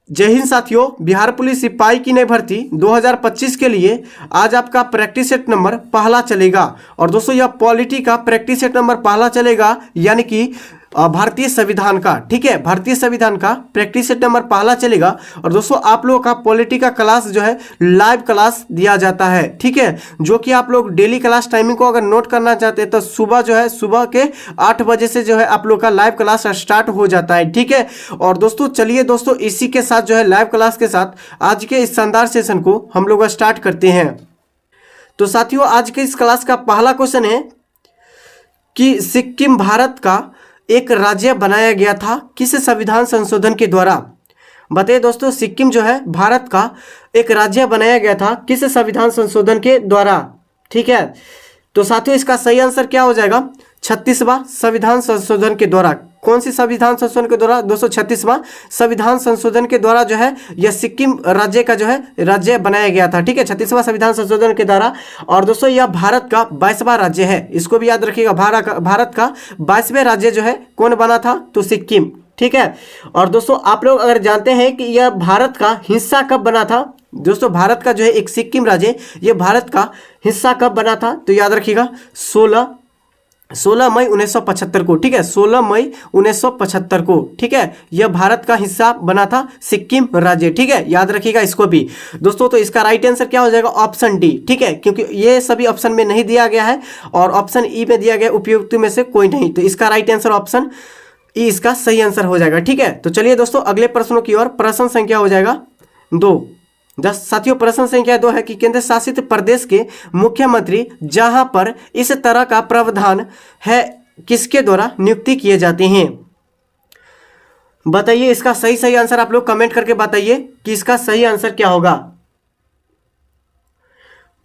जय हिंद साथियों, बिहार पुलिस सिपाही की नई भर्ती 2025 के लिए आज आपका प्रैक्टिस सेट नंबर पहला चलेगा। और दोस्तों यह पॉलिटी का प्रैक्टिस सेट नंबर पहला चलेगा, यानी कि भारतीय संविधान का। ठीक है, भारतीय संविधान का प्रैक्टिस सेट नंबर पहला चलेगा। और दोस्तों आप लोगों का पॉलिटी का क्लास जो है लाइव क्लास दिया जाता है। ठीक है, जो कि आप लोग डेली क्लास टाइमिंग को अगर नोट करना चाहते हैं तो सुबह जो है सुबह के 8 बजे से जो है आप लोग का लाइव क्लास स्टार्ट हो जाता है। ठीक है, और दोस्तों चलिए दोस्तों इसी के साथ जो है लाइव क्लास के साथ आज के इस शानदार सेशन को हम लोग स्टार्ट करते हैं। तो साथियों आज के इस क्लास का पहला क्वेश्चन है कि सिक्किम भारत का एक राज्य बनाया गया था किस संविधान संशोधन के द्वारा। बताइए दोस्तों, सिक्किम जो है भारत का एक राज्य बनाया गया था किस संविधान संशोधन के द्वारा। ठीक है, तो साथियों इसका सही आंसर क्या हो जाएगा? 36वां संविधान संशोधन के द्वारा। कौन सी संविधान संशोधन के द्वारा? 236वां संविधान संशोधन के द्वारा जो है यह सिक्किम राज्य का जो है राज्य बनाया गया था। ठीक है, 36वां संविधान संशोधन के द्वारा। और दोस्तों यह भारत का 22वां राज्य है, इसको भी याद रखिएगा। भारत का 22वें राज्य जो है कौन बना था? तो सिक्किम। ठीक है, और दोस्तों आप लोग अगर जानते हैं कि यह भारत का हिस्सा कब बना था, दोस्तों भारत का जो है एक सिक्किम राज्य यह भारत का हिस्सा कब बना था, तो याद रखिएगा 16 मई 1975 को। ठीक है, 16 मई 1975 को। ठीक है, यह भारत का हिस्सा बना था सिक्किम राज्य। ठीक है, याद रखिएगा इसको भी दोस्तों। तो इसका राइट आंसर क्या हो जाएगा? Option D. ठीक है, क्योंकि ये सभी ऑप्शन में नहीं दिया गया है और ऑप्शन ई में दिया गया, उपयुक्त में से कोई नहीं। तो इसका राइट आंसर ऑप्शन ई इसका सही आंसर हो जाएगा। ठीक है, तो चलिए दोस्तों अगले प्रश्नों की ओर। प्रश्न संख्या हो जाएगा 2। साथियों प्रश्न संख्या 2 है कि केंद्र शासित प्रदेश के मुख्यमंत्री जहां पर इस तरह का प्रावधान है किसके द्वारा नियुक्ति किए जाते हैं। बताइए इसका सही आंसर आप लोग कमेंट करके बताइए कि इसका सही आंसर क्या होगा।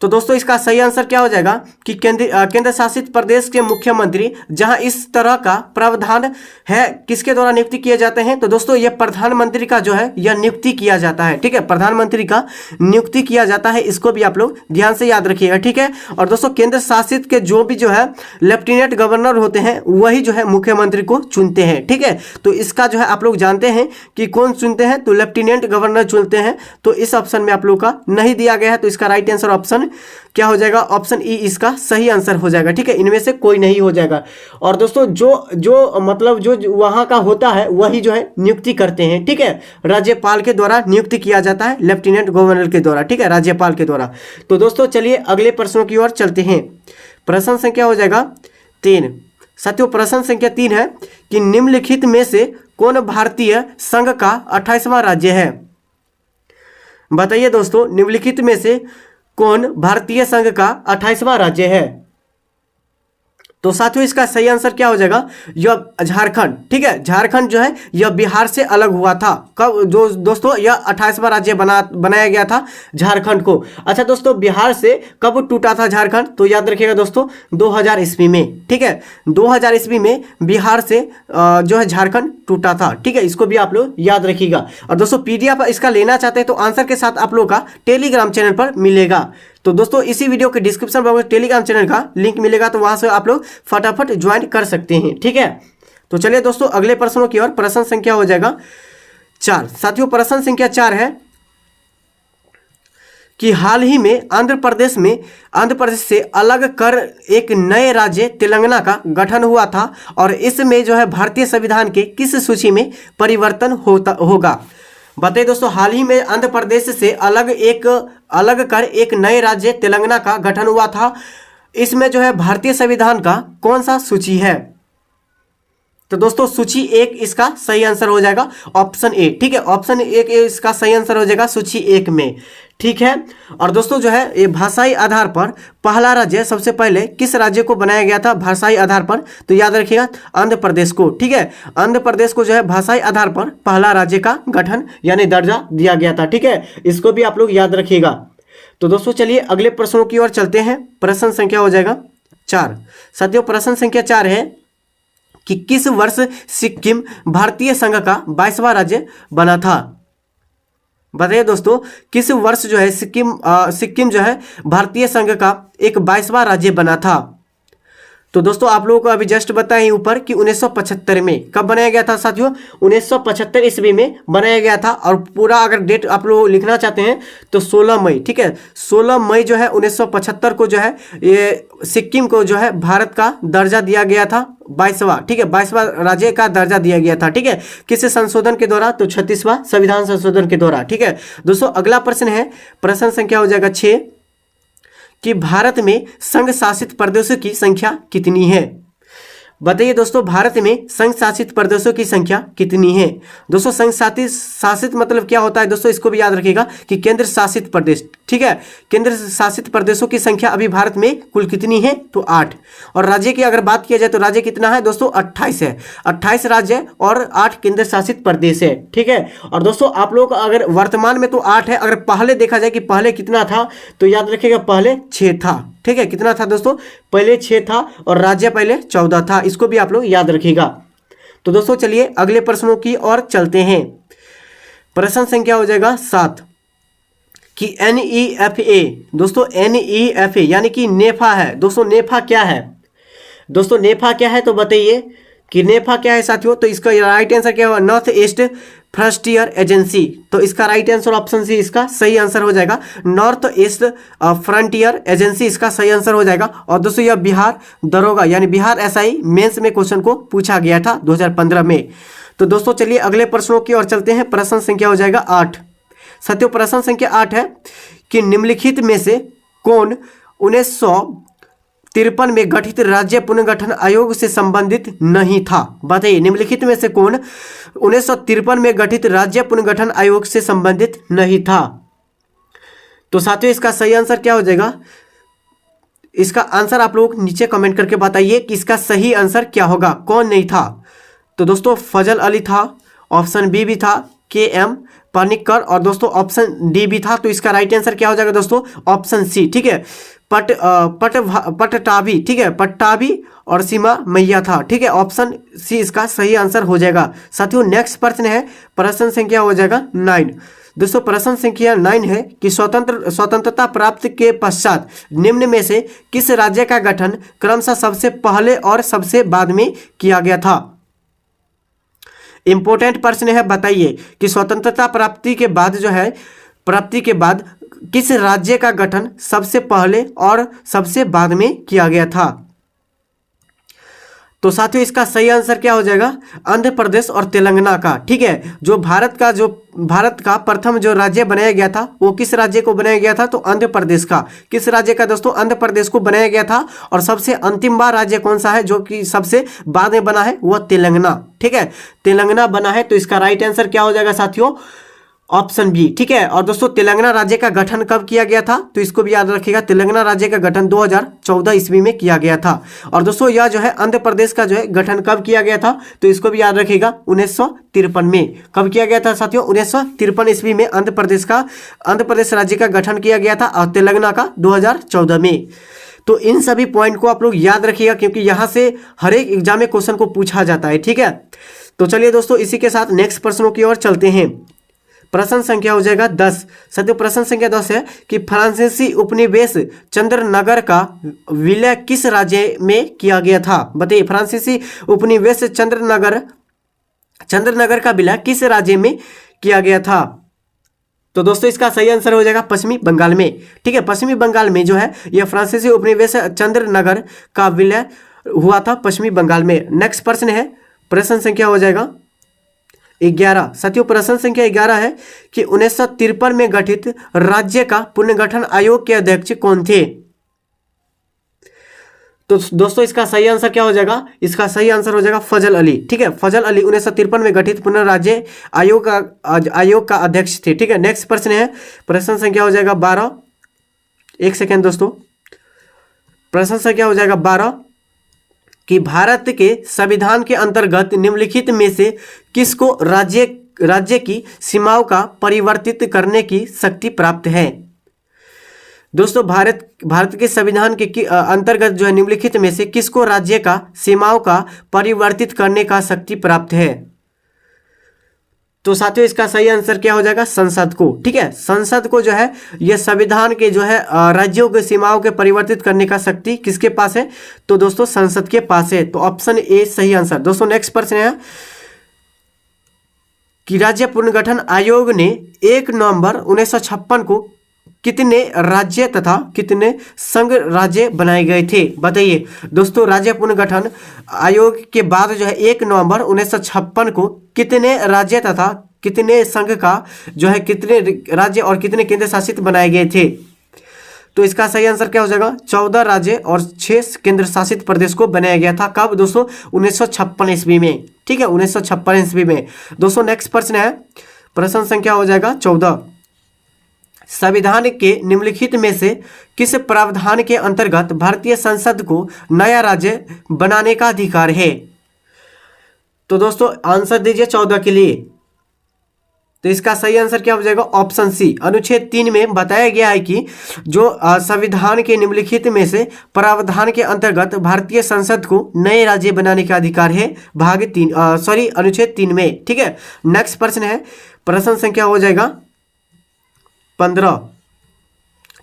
तो दोस्तों इसका सही आंसर क्या हो जाएगा कि केंद्र शासित प्रदेश के मुख्यमंत्री जहां इस तरह का प्रावधान है किसके द्वारा नियुक्ति किए जाते हैं। तो दोस्तों यह प्रधानमंत्री का जो है यह नियुक्ति किया जाता है। ठीक है, प्रधानमंत्री का नियुक्ति किया जाता है, इसको भी आप लोग ध्यान से याद रखिएगा। ठीक है, और दोस्तों केंद्र शासित के जो भी जो है लेफ्टिनेंट गवर्नर होते हैं वही जो है मुख्यमंत्री को चुनते हैं। ठीक है, तो इसका जो है आप लोग जानते हैं कि कौन चुनते हैं, तो लेफ्टिनेंट गवर्नर चुनते हैं। तो इस ऑप्शन में आप लोग का नहीं दिया गया है, तो इसका राइट आंसर ऑप्शन क्या हो जाएगा? ऑप्शन ई इसका सही आंसर हो जाएगा। ठीक है, इनमें से कोई नहीं हो जाएगा। और दोस्तों जो मतलब जो वहां का होता है वही जो है नियुक्ति करते हैं। ठीक है, राज्यपाल के द्वारा नियुक्ति किया जाता है, लेफ्टिनेंट गवर्नर के द्वारा। ठीक है, राज्यपाल के द्वारा। तो दोस्तों चलिए अगले प्रश्नों की ओर चलते हैं। प्रश्न संख्या हो जाएगा 3। साथियों प्रश्न संख्या 3 है कि निम्नलिखित में से कौन भारतीय संघ का 28वां राज्य है। बताइए दोस्तों निम्नलिखित में से कौन भारतीय संघ का 28वां राज्य है। तो साथियों इसका सही आंसर क्या हो जाएगा? यह झारखंड। ठीक है, झारखंड जो है यह बिहार से अलग हुआ था। कब दोस्तों यह 28वां राज्य बनाया गया था झारखंड को। अच्छा दोस्तों बिहार से कब टूटा था झारखंड? तो याद रखिएगा दोस्तों 2000 ईस्वी में। ठीक है, 2000 ईस्वी में बिहार से जो है झारखंड टूटा था। ठीक है, इसको भी आप लोग याद रखिएगा। और दोस्तों पीडीएफ इसका लेना चाहते हैं तो आंसर के साथ आप लोग का टेलीग्राम चैनल पर मिलेगा। तो दोस्तों इसी वीडियो के डिस्क्रिप्शन बॉक्स में टेलीग्राम चैनल का लिंक मिलेगा, तो वहां से आप लोग फटाफट ज्वाइन कर सकते हैं। ठीक है, तो चलिए दोस्तों अगले प्रश्नों की ओर। प्रश्न संख्या हो जाएगा 4। साथियों प्रश्न संख्या 4 है कि हाल ही में आंध्र प्रदेश से अलग कर एक नए राज्य तेलंगाना का गठन हुआ था और इसमें जो है भारतीय संविधान के किस सूची में परिवर्तन होगा। बताइए दोस्तों हाल ही में आंध्र प्रदेश से अलग कर एक नए राज्य तेलंगाना का गठन हुआ था, इसमें जो है भारतीय संविधान का कौन सा सूची है। तो दोस्तों सूची 1 इसका सही आंसर हो जाएगा ऑप्शन ए। ठीक है, ऑप्शन 1 इसका सही आंसर हो जाएगा सूची 1 में। ठीक है, और दोस्तों जो है ये भाषाई आधार पर पहला राज्य सबसे पहले किस राज्य को बनाया गया था भाषाई आधार पर? तो याद रखिएगा आंध्र प्रदेश को। ठीक है, आंध्र प्रदेश को जो है भाषाई आधार पर पहला राज्य का गठन यानी दर्जा दिया गया था। ठीक है, इसको भी आप लोग याद रखिएगा। तो दोस्तों चलिए अगले प्रश्नों की ओर चलते हैं। प्रश्न संख्या हो जाएगा 4। साथियों प्रश्न संख्या 4 है कि किस वर्ष सिक्किम भारतीय संघ का 22वां राज्य बना था। बताइए दोस्तों किस वर्ष जो है सिक्किम जो है भारतीय संघ का एक 22वां राज्य बना था। तो दोस्तों आप लोगों को अभी जस्ट बताएं ऊपर कि 1975 में कब बनाया गया था साथियों, 1975 ईस्वी में बनाया गया था। और पूरा अगर डेट आप लोग लिखना चाहते हैं तो 16 मई, ठीक है, 16 मई जो है 1975 को जो है ये सिक्किम को जो है भारत का दर्जा दिया गया था, 22वां, ठीक है, 22वां राज्य का दर्जा दिया गया था, ठीक है। किस संशोधन के द्वारा, तो 36वां संविधान संशोधन के द्वारा, ठीक है। दोस्तों अगला प्रश्न है, प्रश्न संख्या हो जाएगा 6 कि भारत में संघ शासित प्रदेशों की संख्या कितनी है। बताइए दोस्तों, भारत में संघ शासित प्रदेशों की संख्या कितनी है। दोस्तों संघ शासित मतलब क्या होता है दोस्तों, इसको भी याद रखिएगा कि केंद्र शासित प्रदेश, ठीक है। केंद्र शासित प्रदेशों की संख्या अभी भारत में कुल कितनी है, तो 8। और राज्य की अगर बात किया जाए तो राज्य कितना है दोस्तों, 28 है। 28 राज्य और 8 केंद्र शासित प्रदेश है, ठीक है। और दोस्तों आप लोग अगर वर्तमान में तो 8 है, अगर पहले देखा जाए कि पहले कितना था तो याद रखिएगा पहले 6 था, ठीक है। कितना था दोस्तों, पहले 6 था और राज्य पहले 14 था, इसको भी आप लोग याद रखिएगा। तो दोस्तों चलिए अगले प्रश्नों की ओर चलते हैं। प्रश्न संख्या हो जाएगा 7 कि NEFA, दोस्तों NEFA यानी कि नेफा है। दोस्तों नेफा क्या है, दोस्तों नेफा क्या है तो बताइए कि नेफा क्या है साथियों। तो इसका राइट आंसर क्या होगा, नॉर्थ ईस्ट फ्रंटियर एजेंसी। तो इसका राइट आंसर ऑप्शन सी इसका सही आंसर हो जाएगा, नॉर्थ ईस्ट फ्रंटियर एजेंसी इसका सही आंसर हो जाएगा। और दोस्तों यह बिहार दरोगा यानी बिहार SI मेंस में क्वेश्चन को पूछा गया था 2015 में। तो दोस्तों चलिए अगले प्रश्नों की ओर चलते हैं। प्रश्न संख्या हो जाएगा 8 साथियों। प्रश्न संख्या 8 है कि निम्नलिखित में से कौन 1953 में गठित राज्य पुनर्गठन आयोग से संबंधित नहीं था। बताइए निम्नलिखित में से कौन 1953 में गठित राज्य पुनर्गठन आयोग से संबंधित नहीं था। तो साथियों इसका सही आंसर क्या हो जाएगा, इसका आंसर आप लोग नीचे कमेंट करके बताइए कि इसका सही आंसर क्या होगा, कौन नहीं था। तो दोस्तों फजल अली था, ऑप्शन बी भी था KM पानिक्कर, और दोस्तों ऑप्शन डी भी था। तो इसका राइट आंसर क्या हो जाएगा दोस्तों, ऑप्शन सी, ठीक है, पटटाभी, ठीक है, पट्टाभी और सीमा मैया था, ठीक है। ऑप्शन सी इसका सही आंसर हो जाएगा। साथियों नेक्स्ट प्रश्न है, प्रश्न संख्या हो जाएगा 9। दोस्तों प्रश्न संख्या 9 है कि स्वतंत्रता प्राप्त के पश्चात निम्न में से किस राज्य का गठन क्रमशः सबसे पहले और सबसे बाद में किया गया था। इंपॉर्टेंट प्रश्न है, बताइए कि स्वतंत्रता प्राप्ति के बाद जो है, प्राप्ति के बाद किस राज्य का गठन सबसे पहले और सबसे बाद में किया गया था। तो साथियों इसका सही आंसर क्या हो जाएगा, आंध्र प्रदेश और तेलंगाना का, ठीक है। जो भारत का प्रथम जो राज्य बनाया गया था वो किस राज्य को बनाया गया था, तो आंध्र प्रदेश का। किस राज्य का दोस्तों, आंध्र प्रदेश को बनाया गया था। और सबसे अंतिम बार राज्य कौन सा है जो कि सबसे बाद में बना है, वह तेलंगाना, ठीक है, तेलंगाना बना है। तो इसका राइट आंसर क्या हो जाएगा साथियों, ऑप्शन बी, ठीक है। और दोस्तों तेलंगाना राज्य का गठन कब किया गया था, तो इसको भी याद रखिएगा, तेलंगाना राज्य का गठन 2014 ईस्वी में किया गया था। और दोस्तों यह जो है आंध्र प्रदेश का जो है गठन कब किया गया था, तो इसको भी याद रखिएगा 1953 में। कब किया गया था साथियों, 1953 ईस्वी में आंध्र प्रदेश राज्य का गठन किया गया था, और तेलंगाना का 2014 में। तो इन सभी पॉइंट को आप लोग याद रखिएगा क्योंकि यहाँ से हर एक एग्जाम में क्वेश्चन को पूछा जाता है, ठीक है। तो चलिए दोस्तों इसी के साथ नेक्स्ट प्रश्नों की ओर चलते हैं। प्रश्न संख्या हो जाएगा 10 साथियों। प्रश्न संख्या 10 है कि फ्रांसीसी उपनिवेश चंद्रनगर का विलय किस राज्य में किया गया था। बताइए फ्रांसीसी उपनिवेश चंद्रनगर का विलय किस राज्य में किया गया था। तो दोस्तों इसका सही आंसर हो जाएगा पश्चिमी बंगाल में, ठीक है। पश्चिमी बंगाल में जो है यह फ्रांसीसी उपनिवेश चंद्रनगर का विलय हुआ था पश्चिमी बंगाल में। नेक्स्ट प्रश्न है, प्रश्न संख्या हो जाएगा 11 साथियों। प्रश्न संख्या 11 है कि 1953 में गठित राज्य का पुनर्गठन आयोग के अध्यक्ष कौन थे। तो दोस्तों इसका सही आंसर क्या हो जाएगा, इसका सही आंसर हो जाएगा फजल अली, ठीक है। फजल अली 1953 में गठित पुनर्राज्य आयोग का अध्यक्ष थे, ठीक है। नेक्स्ट प्रश्न है, प्रश्न संख्या हो जाएगा 12। एक सेकेंड दोस्तों, प्रश्न संख्या हो जाएगा 12 कि भारत के संविधान के अंतर्गत निम्नलिखित में से किसको राज्य की सीमाओं का परिवर्तित करने की शक्ति प्राप्त है। दोस्तों भारत के संविधान के अंतर्गत जो है निम्नलिखित में से किसको राज्य का सीमाओं का परिवर्तित करने का शक्ति प्राप्त है। तो साथियों इसका सही आंसर क्या हो जाएगा, संसद को। ठीक है, संसद को जो है यह संविधान के जो है राज्यों की सीमाओं के परिवर्तित करने का शक्ति किसके पास है, तो दोस्तों संसद के पास है। तो ऑप्शन ए सही आंसर। दोस्तों नेक्स्ट प्रश्न है कि राज्य पुनर्गठन आयोग ने 1 नवंबर 1956 को कितने राज्य तथा कितने संघ राज्य बनाए गए थे, बताइए। दोस्तों राज्य पुनर्गठन आयोग के बाद जो है 1 नवंबर 1956 को कितने राज्य तथा कितने संघ का जो है कितने राज्य और कितने केंद्र शासित बनाए गए थे, तो इसका सही आंसर क्या हो जाएगा, 14 राज्य और 6 केंद्र शासित प्रदेश को बनाया गया था। कब दोस्तों, 1956 ईस्वी में। ठीक है, 1956 ईस्वी में। दोस्तों नेक्स्ट प्रश्न है, प्रश्न संख्या हो जाएगा 14। संविधान के निम्नलिखित में से किस प्रावधान के अंतर्गत भारतीय संसद को नया राज्य बनाने का अधिकार है, तो दोस्तों आंसर दीजिए 14 के लिए। तो इसका सही आंसर क्या हो जाएगा, ऑप्शन सी। अनुच्छेद 3 में बताया गया है कि जो संविधान के निम्नलिखित में से प्रावधान के अंतर्गत भारतीय संसद को नए राज्य बनाने का अधिकार है, भाग 3 अनुच्छेद 3 में। ठीक है, नेक्स्ट प्रश्न है, प्रश्न संख्या हो जाएगा 15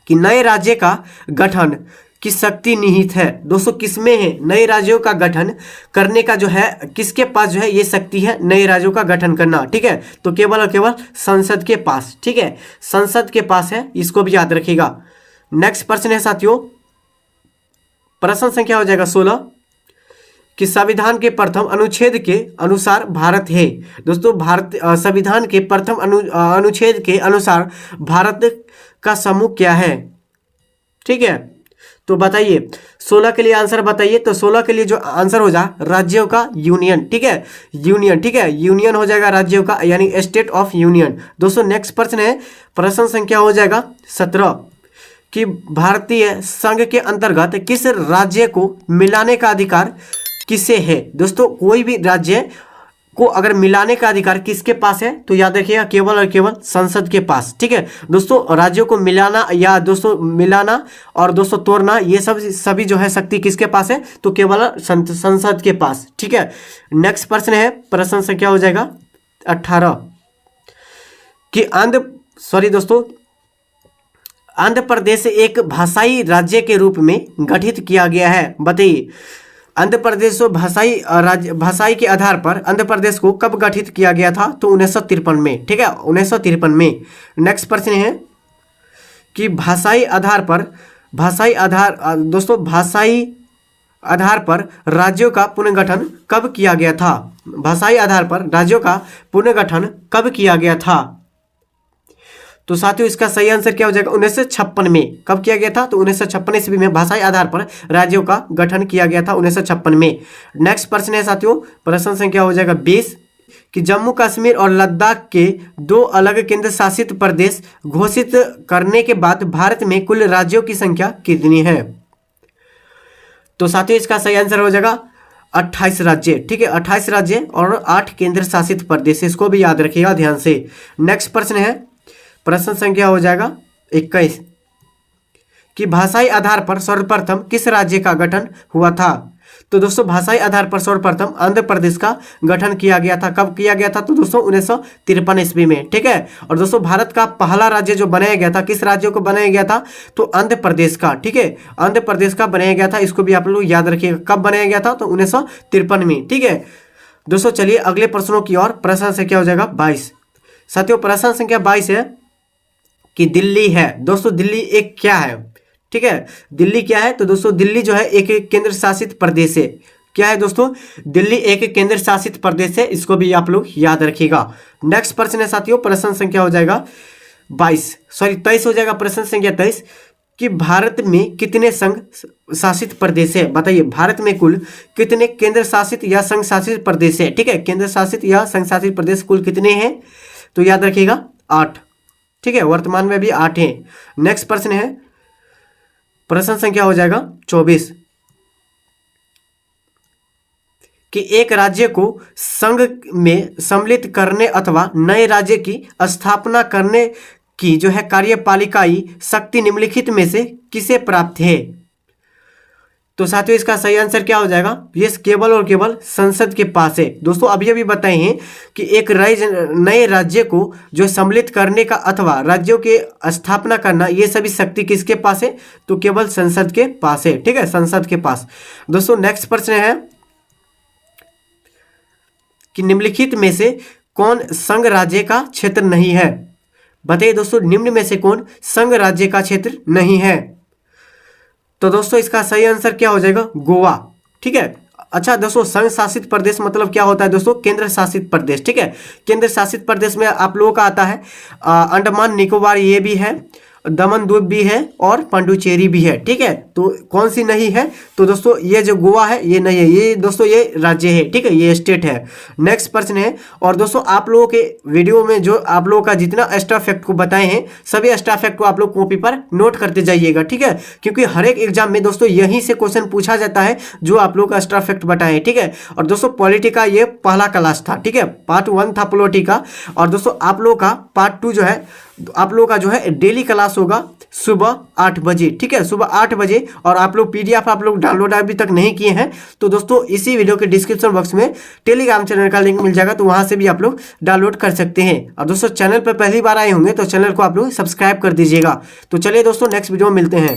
कि नए राज्य का गठन की शक्ति निहित है। दोस्तों किसमें है, नए राज्यों का गठन करने का जो है किसके पास जो है ये शक्ति है, नए राज्यों का गठन करना। ठीक है, तो केवल और केवल संसद के पास। ठीक है, संसद के पास है, इसको भी याद रखिएगा। नेक्स्ट प्रश्न है साथियों, प्रश्न संख्या हो जाएगा 16 कि संविधान के प्रथम अनुच्छेद के अनुसार भारत है। दोस्तों भारत संविधान के प्रथम अनुच्छेद के अनुसार भारत का समूह क्या है। ठीक है, तो बताइए 16 के लिए आंसर बताइए। तो 16 के लिए जो आंसर हो जाए राज्यों का यूनियन। ठीक है, यूनियन। ठीक है, यूनियन हो जाएगा राज्यों का, यानी स्टेट ऑफ यूनियन। दोस्तों नेक्स्ट प्रश्न है, प्रश्न संख्या हो जाएगा 17 कि भारतीय संघ के अंतर्गत किस राज्य को मिलाने का अधिकार किसे है। दोस्तों कोई भी राज्य को अगर मिलाने का अधिकार किसके पास है, तो याद रखिएगा केवल और केवल संसद के पास। ठीक है दोस्तों, राज्यों को मिलाना या दोस्तों मिलाना और दोस्तों तोड़ना, ये सब सभी जो है शक्ति किसके पास है, तो केवल संसद के पास। ठीक है, नेक्स्ट प्रश्न है, प्रश्न संख्या हो जाएगा 18 कि आंध्र प्रदेश एक भाषाई राज्य के रूप में गठित किया गया है, बताइए। आंध्र प्रदेश को भाषाई के आधार पर आंध्र प्रदेश को कब गठित किया गया था, तो 1953 में। ठीक है, 1953 में। नेक्स्ट प्रश्न है कि भाषाई आधार पर राज्यों का पुनर्गठन कब किया गया था। भाषाई आधार पर राज्यों का पुनर्गठन कब किया गया था, तो साथियों इसका सही आंसर क्या हो जाएगा, 1956 में। कब किया गया था, तो 1956 ईस्वी में भाषाई आधार पर राज्यों का गठन किया गया था, 1956 में। नेक्स्ट प्रश्न है साथियों, प्रश्न संख्या हो जाएगा 20 कि जम्मू कश्मीर और लद्दाख के 2 अलग केंद्र शासित प्रदेश घोषित करने के बाद भारत में कुल राज्यों की संख्या कितनी है, तो साथियों इसका सही आंसर हो जाएगा 28 राज्य। ठीक है, 28 राज्य और 8 केंद्र शासित प्रदेश, इसको भी याद रखिएगा ध्यान से। नेक्स्ट प्रश्न है, प्रश्न संख्या हो जाएगा 21 कि भाषाई आधार पर सर्वप्रथम किस राज्य का गठन हुआ था, तो दोस्तों भाषाई आधार पर सर्वप्रथम आंध्र प्रदेश का गठन किया गया था। कब किया गया था, तो दोस्तों 1953 ईस्वी में। ठीक है, और दोस्तों भारत का पहला राज्य जो बनाया गया था, किस राज्य को बनाया गया था, तो आंध्र प्रदेश का। ठीक है, आंध्र प्रदेश का बनाया गया था, इसको भी आप लोग याद रखिएगा। कब बनाया गया था, तो 1953 में। ठीक है दोस्तों, चलिए अगले प्रश्नों की ओर। प्रश्न संख्या हो जाएगा 22। साथियों प्रश्न संख्या 22 है कि दिल्ली है। दोस्तों दिल्ली एक क्या है, ठीक है, दिल्ली क्या है, तो दोस्तों दिल्ली जो है एक केंद्र शासित प्रदेश है। क्या है दोस्तों, दिल्ली एक केंद्र शासित प्रदेश है, इसको भी आप लोग याद रखिएगा। नेक्स्ट प्रश्न है साथियों, प्रश्न संख्या हो जाएगा 23 हो जाएगा। प्रश्न संख्या 23 कि भारत में कितने संघ शासित प्रदेश है, बताइए। भारत में कुल कितने केंद्र शासित या संघ शासित प्रदेश है। ठीक है, केंद्र शासित या संघ शासित प्रदेश कुल कितने हैं, तो याद रखिएगा 8। ठीक है, वर्तमान में भी 8 हैं। नेक्स्ट प्रश्न है, प्रश्न संख्या हो जाएगा 24 कि एक राज्य को संघ में सम्मिलित करने अथवा नए राज्य की स्थापना करने की जो है कार्यपालिकाई शक्ति निम्नलिखित में से किसे प्राप्त है, तो साथियों इसका सही आंसर क्या हो जाएगा, ये केवल और केवल संसद के पास है। दोस्तों अभी अभी बताए हैं कि एक नए राज्य को जो सम्मिलित करने का अथवा राज्यों के स्थापना करना, ये सभी शक्ति किसके पास है, तो केवल संसद के पास है। ठीक है, संसद के पास। दोस्तों नेक्स्ट प्रश्न है कि निम्नलिखित में से कौन संघ राज्य का क्षेत्र नहीं है। बताइए दोस्तों, निम्न में से कौन संघ राज्य का क्षेत्र नहीं है। तो दोस्तों इसका सही आंसर क्या हो जाएगा, गोवा। ठीक है। अच्छा दोस्तों, संघ शासित प्रदेश मतलब क्या होता है दोस्तों, केंद्र शासित प्रदेश। ठीक है, केंद्र शासित प्रदेश में आप लोगों का आता है अंडमान निकोबार, ये भी है, दमन द्वीप भी है और पांडुचेरी भी है। ठीक है, तो कौन सी नहीं है, तो दोस्तों ये जो गोवा है ये नहीं है, ये दोस्तों ये राज्य है। ठीक है, ये स्टेट है। नेक्स्ट प्रश्न है, और दोस्तों आप लोगों के वीडियो में जो आप लोगों का जितना एक्स्ट्रा फैक्ट को बताए हैं, सभी एक्स्ट्रा फैक्ट को आप लोग कॉपी पर नोट करते जाइएगा। ठीक है, क्योंकि हर एक एग्जाम में दोस्तों यहीं से क्वेश्चन पूछा जाता है जो आप लोग का एक्स्ट्रा फैक्ट बताए। ठीक है, और दोस्तों पॉलिटी का ये पहला क्लास था। ठीक है, पार्ट 1 था पॉलिटी का, और दोस्तों आप लोगों का पार्ट 2 जो है, आप लोगों का जो है डेली क्लास होगा सुबह 8 बजे। ठीक है, सुबह 8 बजे। और आप लोग पीडीएफ आप लोग डाउनलोड अभी तक नहीं किए हैं तो दोस्तों इसी वीडियो के डिस्क्रिप्शन बॉक्स में टेलीग्राम चैनल का लिंक मिल जाएगा, तो वहां से भी आप लोग डाउनलोड कर सकते हैं। और दोस्तों चैनल पर पहली बार आए होंगे तो चैनल को आप लोग सब्सक्राइब कर दीजिएगा। तो चलिए दोस्तों नेक्स्ट वीडियो में मिलते हैं।